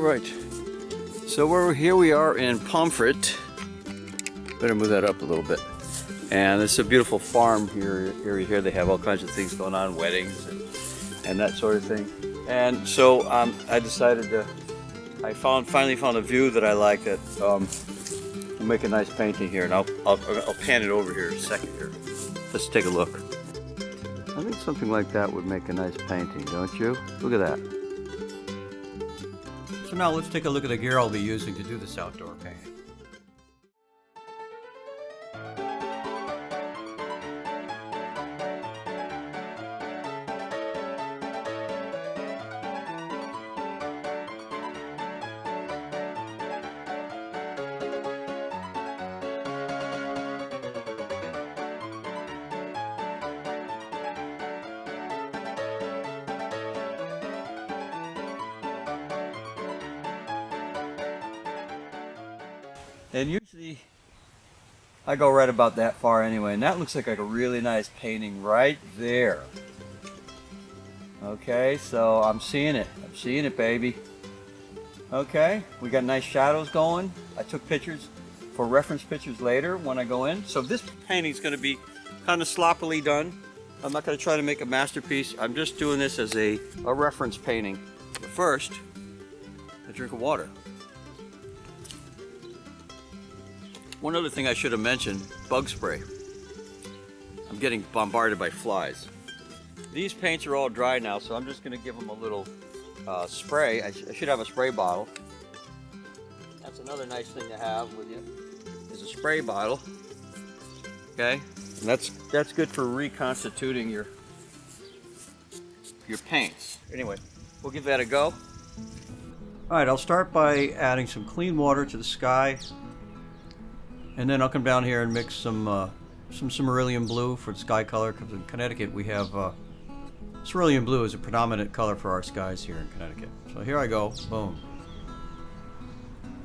Right. So here we are in Pomfret. Better move that up a little bit. And it's a beautiful farm here. Here they have all kinds of things going on, weddings and that sort of thing. And so I decided to. I finally found a view that I like. That will make a nice painting here, and I'll pan it over here in a second here. Let's take a look. I think something like that would make a nice painting, don't you? Look at that. So now let's take a look at the gear I'll be using to do this outdoor painting. And usually I go right about that far anyway, and that looks like a really nice painting right there. Okay, so I'm seeing it, baby. Okay, we got nice shadows going. I took pictures for reference pictures later when I go in. So this painting's going to be kind of sloppily done. I'm not going to try to make a masterpiece. I'm just doing this as a reference painting. But first, a drink of water. One other thing I should have mentioned, bug spray. I'm getting bombarded by flies. These paints are all dry now, so I'm just going to give them a little spray. I should have a spray bottle. That's another nice thing to have with you, is a spray bottle. Okay, and that's good for reconstituting your paints. Anyway, we'll give that a go. All right, I'll start by adding some clean water to the sky. And then I'll come down here and mix some cerulean blue for the sky color, because in Connecticut we have cerulean blue is a predominant color for our skies here in Connecticut. So here I go, boom.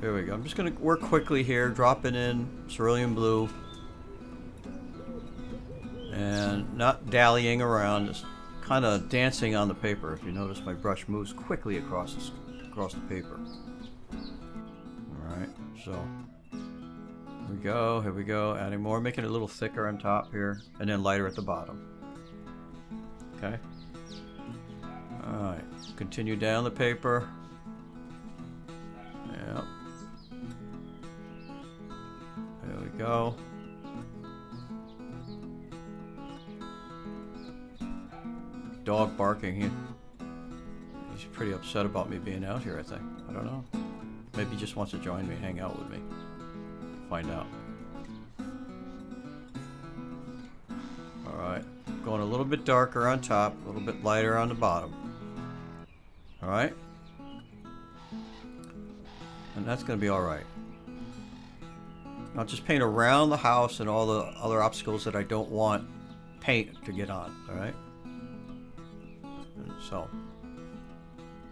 There we go. I'm just going to work quickly here, dropping in cerulean blue, and not dallying around, just kind of dancing on the paper. If you notice, my brush moves quickly across the paper. All right, so. Here we go, adding more, making it a little thicker on top here, and then lighter at the bottom. Okay. Alright, continue down the paper. Yep. There we go. Dog barking here. He's pretty upset about me being out here, I think. I don't know. Maybe he just wants to join me, hang out with me. Find out. Alright, going a little bit darker on top, a little bit lighter on the bottom. Alright? And that's going to be alright. I'll just paint around the house and all the other obstacles that I don't want paint to get on. Alright? So.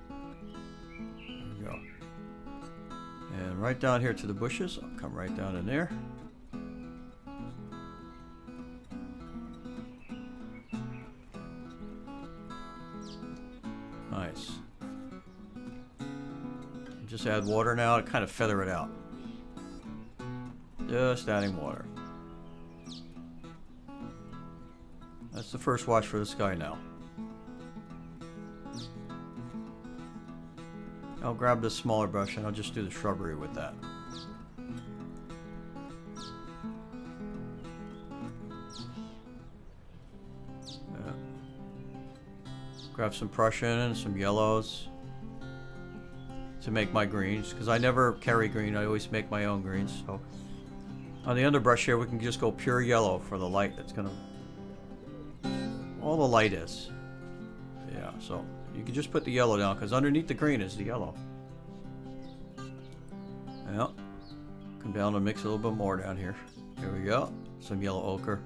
There we go. And right down here to the bushes, I'll come right down in there. Nice. Just add water now to kind of feather it out. Just adding water. That's the first wash for the sky now. I'll grab this smaller brush and I'll just do the shrubbery with that. Yeah. Grab some Prussian and some yellows to make my greens, because I never carry green, I always make my own greens. So on the underbrush here we can just go pure yellow for the light that's gonna, all the light is. Yeah, so you can just put the yellow down, because underneath the green is the yellow. Yeah. Come down and mix a little bit more down here. Here we go. Some yellow ochre.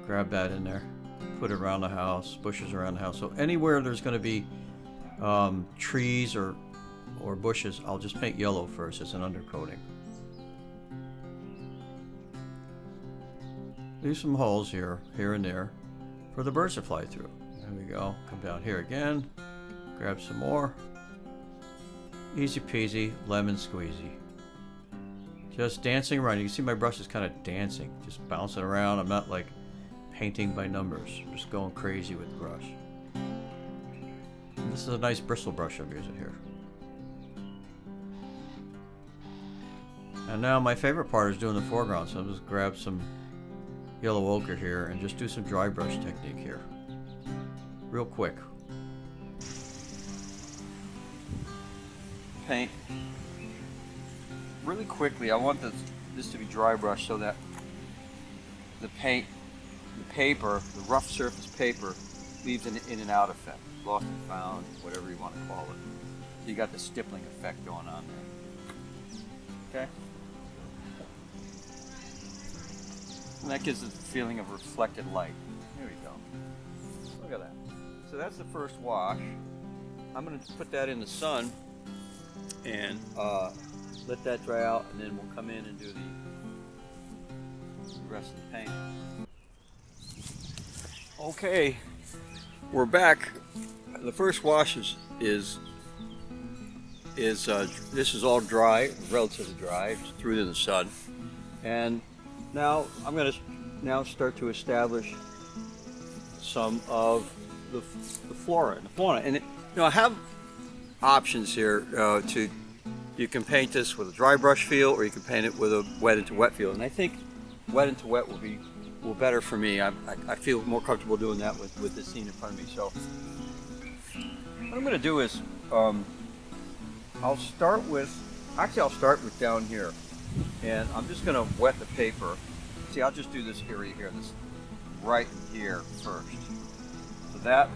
Grab that in there. Put it around the house, bushes around the house. So anywhere there's going to be trees or bushes, I'll just paint yellow first as an undercoating. Leave some holes here and there for the birds to fly through. There we go. Come down here again. Grab some more. Easy peasy, lemon squeezy. Just dancing around. You can see my brush is kind of dancing, just bouncing around. I'm not like painting by numbers. I'm just going crazy with the brush. And this is a nice bristle brush I'm using here. And now my favorite part is doing the foreground, so I'll just grab some yellow ochre here and just do some dry brush technique here. Real quick. Paint really quickly. I want this to be dry brush so that the paint, the paper, the rough surface paper leaves an in and out effect. Lost and found, whatever you want to call it. So you got the stippling effect going on there. Okay? And that gives it the feeling of reflected light. Here we go. Look at that. So that's the first wash. I'm going to put that in the sun and let that dry out, and then we'll come in and do the rest of the paint. Okay, we're back. The first wash is this is all dry, relatively dry, just threw it in the sun, and now I'm going to start to establish some of the flora and the fauna. And I have options here you can paint this with a dry brush feel, or you can paint it with a wet into wet feel. And I think wet into wet will better for me. I feel more comfortable doing that with this scene in front of me. So what I'm going to do is I'll start with down here, and I'm just going to wet the paper. See, I'll just do this area here, this right here first. So that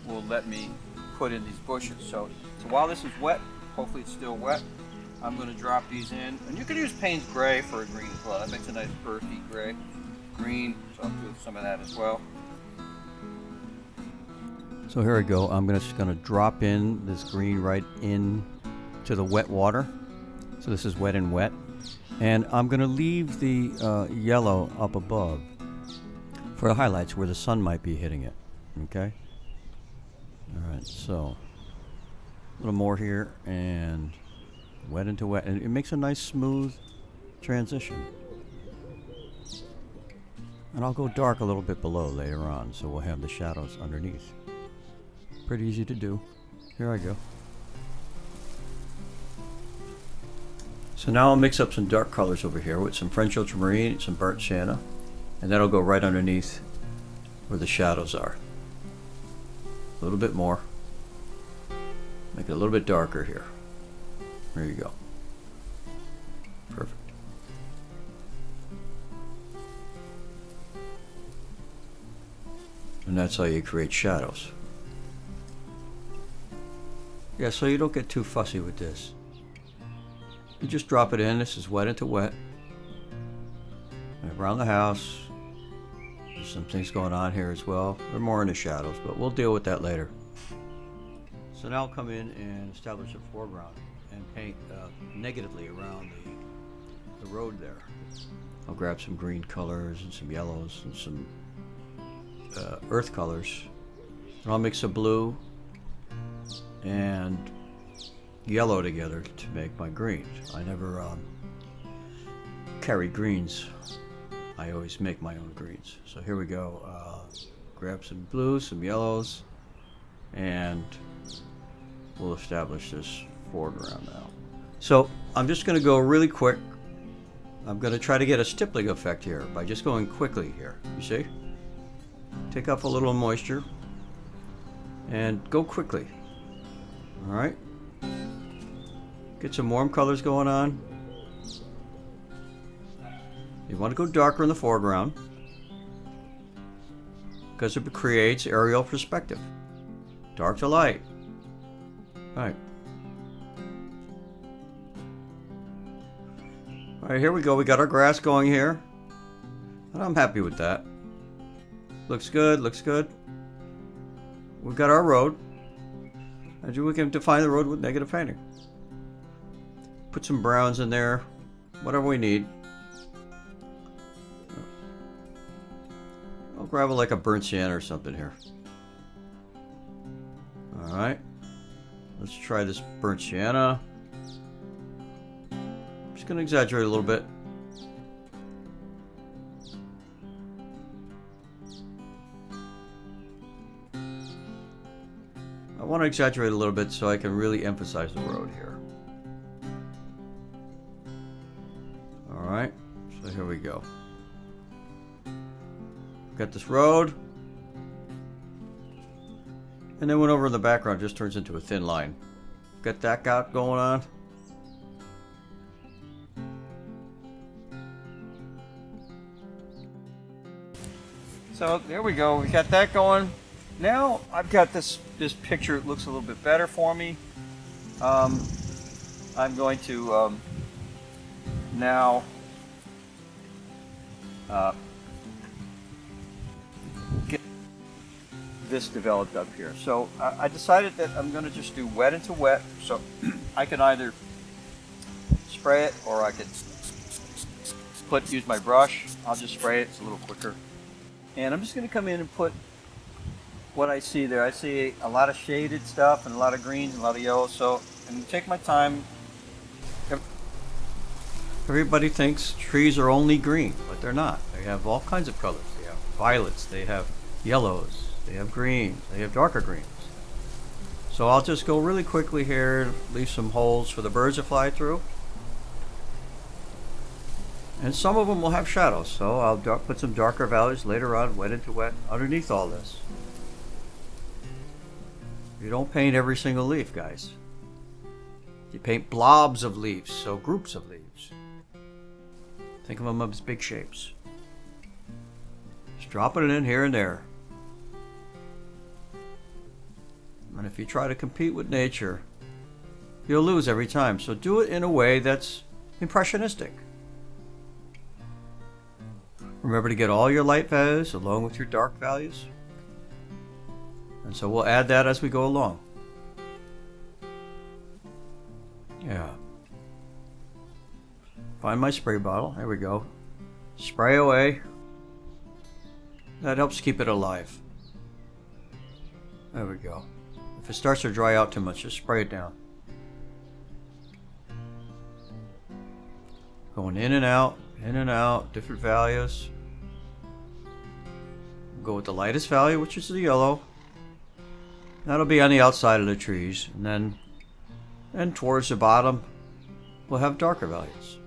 will let me put in these bushes. So while this is wet, hopefully it's still wet, I'm going to drop these in. And you can use Payne's Gray for a green as well. That makes a nice earthy gray. Green, so I'll do some of that as well. So here we go. I'm just going to drop in this green right in to the wet water. So this is wet and wet. And I'm going to leave the yellow up above for the highlights where the sun might be hitting it. Okay? All right, so a little more here, and wet into wet. And it makes a nice smooth transition. And I'll go dark a little bit below later on, so we'll have the shadows underneath. Pretty easy to do. Here I go. So now I'll mix up some dark colors over here with some French ultramarine, some burnt sienna, and that'll go right underneath where the shadows are. A little bit more. Make it a little bit darker here. There you go. Perfect. And that's how you create shadows. Yeah, so you don't get too fussy with this. You just drop it in. This is wet into wet. And around the house, there's some things going on here as well. They're more in the shadows, but we'll deal with that later. So now I'll come in and establish a foreground and paint negatively around the road there. I'll grab some green colors and some yellows and some earth colors. And I'll mix a blue and yellow together to make my greens. I never carry greens. I always make my own greens. So here we go. Grab some blues, some yellows, and we'll establish this foreground now. So I'm just going to go really quick. I'm going to try to get a stippling effect here by just going quickly here. You see? Take off a little moisture and go quickly. All right? Get some warm colors going on. You want to go darker in the foreground because it creates aerial perspective. Dark to light. All right. All right, here we go. We got our grass going here. And I'm happy with that. Looks good, looks good. We've got our road. And we can define the road with negative painting. Put some browns in there, whatever we need. I'll grab like a burnt sienna or something here. All right. Let's try this burnt sienna. Just gonna exaggerate a little bit. I want to exaggerate a little bit so I can really emphasize the road here. Alright, so here we go. Got this road. And then went over in the background, just turns into a thin line. Got that going on. So there we go, we got that going. Now I've got this picture. It looks a little bit better for me. I'm going to now get this developed up here. So I decided that I'm going to just do wet into wet. So I can either spray it or I could use my brush. I'll just spray it. It's a little quicker. And I'm just going to come in and put what I see there. I see a lot of shaded stuff and a lot of greens and a lot of yellows. So I'm going to take my time. Everybody thinks trees are only green, but they're not. They have all kinds of colors. They have violets, they have yellows, they have greens, they have darker greens. So I'll just go really quickly here, leave some holes for the birds to fly through. And some of them will have shadows, so I'll put some darker values later on, wet into wet, underneath all this. You don't paint every single leaf, guys. You paint blobs of leaves, so groups of leaves. Think of them as big shapes. Just dropping it in here and there. And if you try to compete with nature, you'll lose every time. So do it in a way that's impressionistic. Remember to get all your light values along with your dark values. And so we'll add that as we go along. Yeah. Find my spray bottle. There we go. Spray away. That helps keep it alive. There we go. If it starts to dry out too much, just spray it down. Going in and out, different values. Go with the lightest value, which is the yellow. That'll be on the outside of the trees. And towards the bottom, we'll have darker values.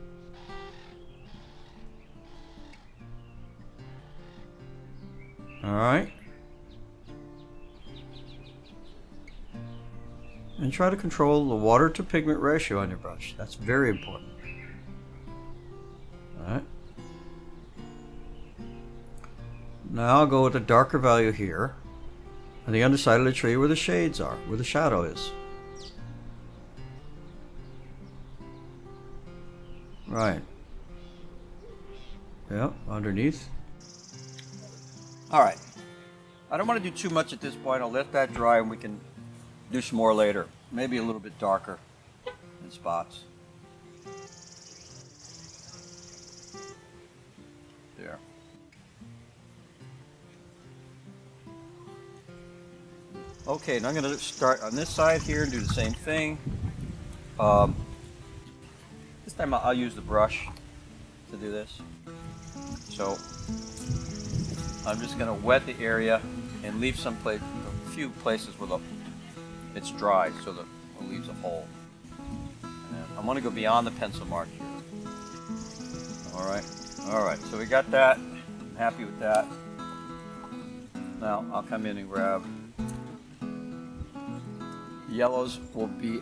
Alright. And try to control the water to pigment ratio on your brush. That's very important. Alright. Now I'll go with a darker value here. On the underside of the tree where the shades are, where the shadow is. Right. Yep, underneath. Alright. I don't want to do too much at this point. I'll let that dry and we can do some more later. Maybe a little bit darker in spots. There. Okay, now I'm going to start on this side here and do the same thing. This time I'll use the brush to do this. So I'm just going to wet the area and leave some place, a few places where it's dry, so that it leaves a hole. And I want to go beyond the pencil mark here. All right. So we got that. I'm happy with that. Now I'll come in and grab. Yellows will be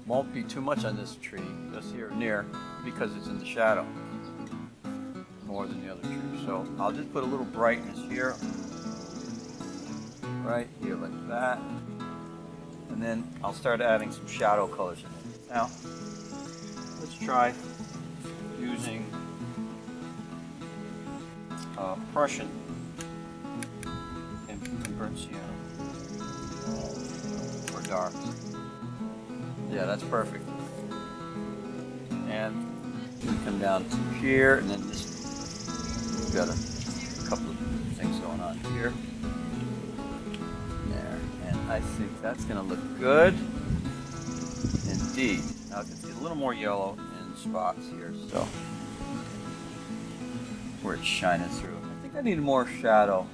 won't be too much on this tree, just here and near, because it's in the shadow more than the other trees. So I'll just put a little brightness here, right here like that, and then I'll start adding some shadow colors in it. Now, let's try using Prussian and burnt sienna. Dark. Yeah, that's perfect. And we come down to here, and then we've got a couple of things going on here. There, and I think that's going to look good. indeed. Now it's a little more yellow in spots here, so where it's shining through. I think I need more shadow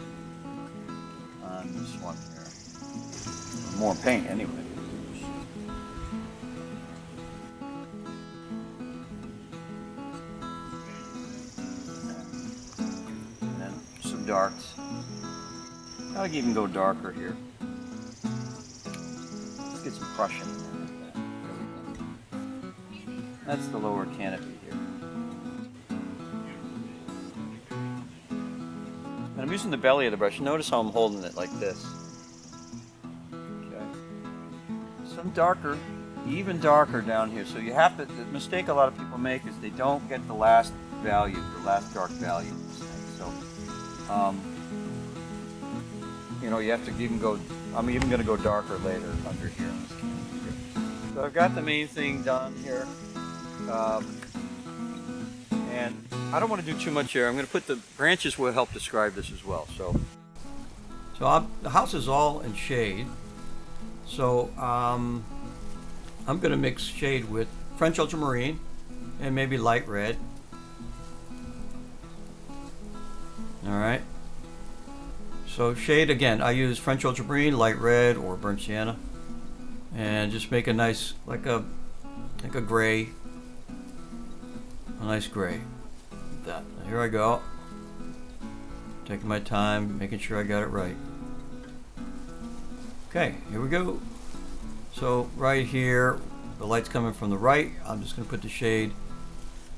on this one here. More paint anyway. And then some darks. I'll even go darker here. Let's get some Prussian in there. There we go. That's the lower canopy here. And I'm using the belly of the brush. Notice how I'm holding it like this. Okay. Some darker, even darker down here. So you have to, the mistake a lot of people make is they don't get the last value, the last dark value. So, you know, you have to even go, I'm even going to go darker later under here. So I've got the main thing done here. And I don't want to do too much here. I'm going to put the branches will help describe this as well. So the house is all in shade. So I'm going to mix shade with French ultramarine and maybe light red. All right. So shade again, I use French ultramarine, light red, or burnt sienna, and just make a nice, like a gray, a nice gray. Like that. Here I go. Taking my time, making sure I got it right. Okay, here we go. So right here, the light's coming from the right. I'm just going to put the shade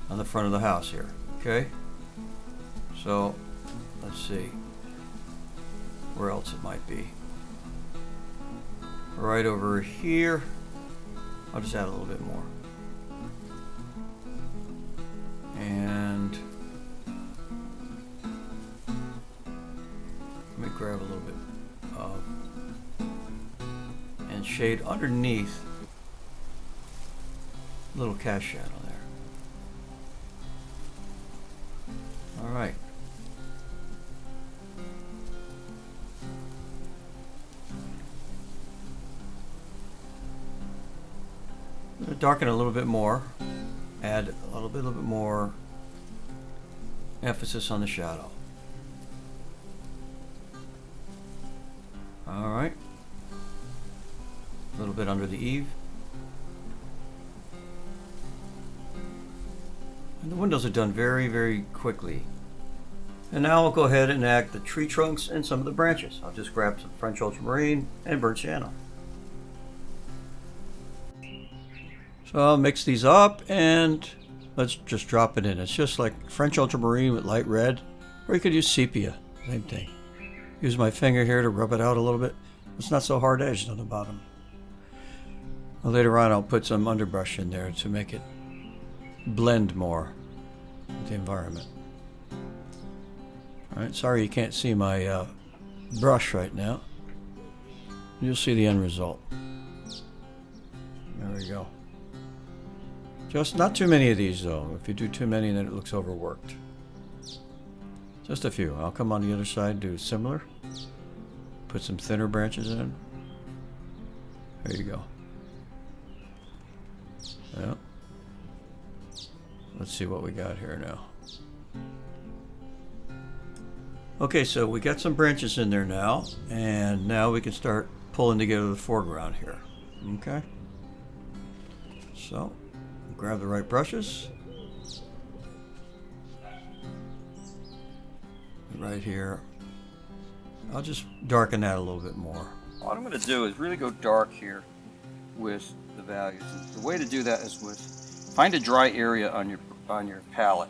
on the front of the house here. Okay. So let's see. Where else it might be. Right over here. I'll just add a little bit more. And let me grab a little bit of and shade underneath. A little cast shadow there. All right. Darken a little bit more, add a little bit more emphasis on the shadow. All right, a little bit under the eave. And the windows are done very, very quickly. And now I'll go ahead and add the tree trunks and some of the branches. I'll just grab some French ultramarine and burnt sienna. So I'll mix these up and let's just drop it in. It's just like French ultramarine with light red, or you could use sepia, same thing. Use my finger here to rub it out a little bit. It's not so hard edged on the bottom. Well, later on I'll put some underbrush in there to make it blend more with the environment. Alright, sorry you can't see my brush right now. You'll see the end result. There we go. Just not too many of these though. If you do too many, then it looks overworked. Just a few. I'll come on the other side, do similar. Put some thinner branches in. There you go. Yeah. Let's see what we got here now. Okay, so we got some branches in there now, and now we can start pulling together the foreground here. Okay. So. Grab the right brushes. Right here. I'll just darken that a little bit more. What I'm going to do is really go dark here with the values. The way to do that is with find a dry area on your palette.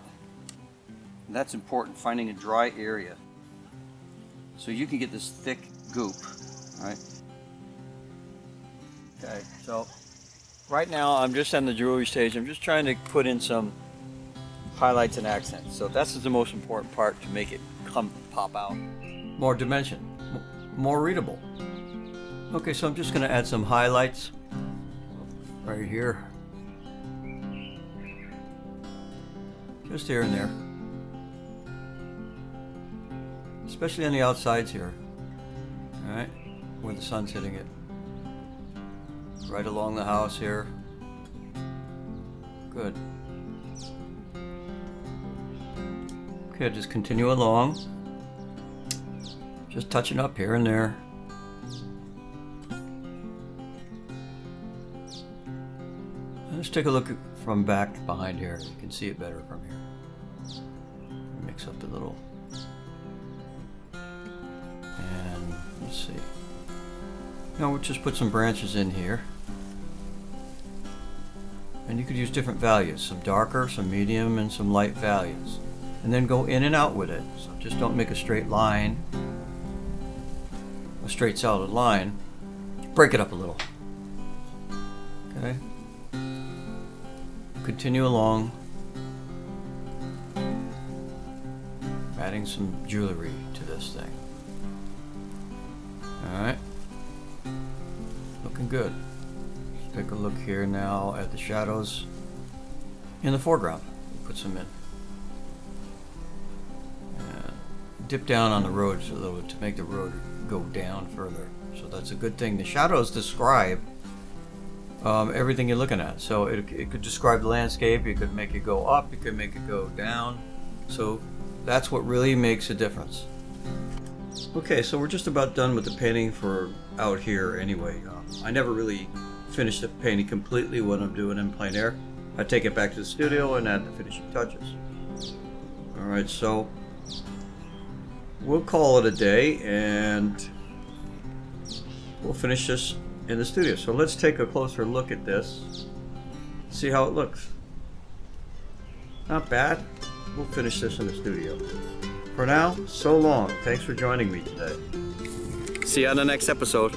And that's important, finding a dry area so you can get this thick goop, right? Okay, so right now I'm just on the jewelry stage. I'm just trying to put in some highlights and accents. So that's the most important part to make it pop out. More dimension, more readable. Okay, so I'm just going to add some highlights right here. Just here and there. Especially on the outsides here. Alright, where the sun's hitting it. Right along the house here. Good. Okay, just continue along. Just touching up here and there. Let's take a look from back behind here. You can see it better from here. Mix up the little. And let's see. Now we'll just put some branches in here. And you could use different values, some darker, some medium, and some light values. And then go in and out with it. So just don't make a straight line, a straight solid line. Break it up a little. Okay? Continue along. Adding some jewelry to this thing. Alright. Looking good. Take a look here now at the shadows in the foreground. Put some in. And dip down on the road a little to make the road go down further. So that's a good thing. The shadows describe everything you're looking at. So it could describe the landscape. You could make it go up. You could make it go down. So that's what really makes a difference. Okay, so we're just about done with the painting for out here anyway. I never really finish the painting completely when I'm doing in plein air. I take it back to the studio and add the finishing touches. Alright, so we'll call it a day and we'll finish this in the studio. So let's take a closer look at this, see how it looks. Not bad. We'll finish this in the studio. For now, so long. Thanks for joining me today. See you on the next episode.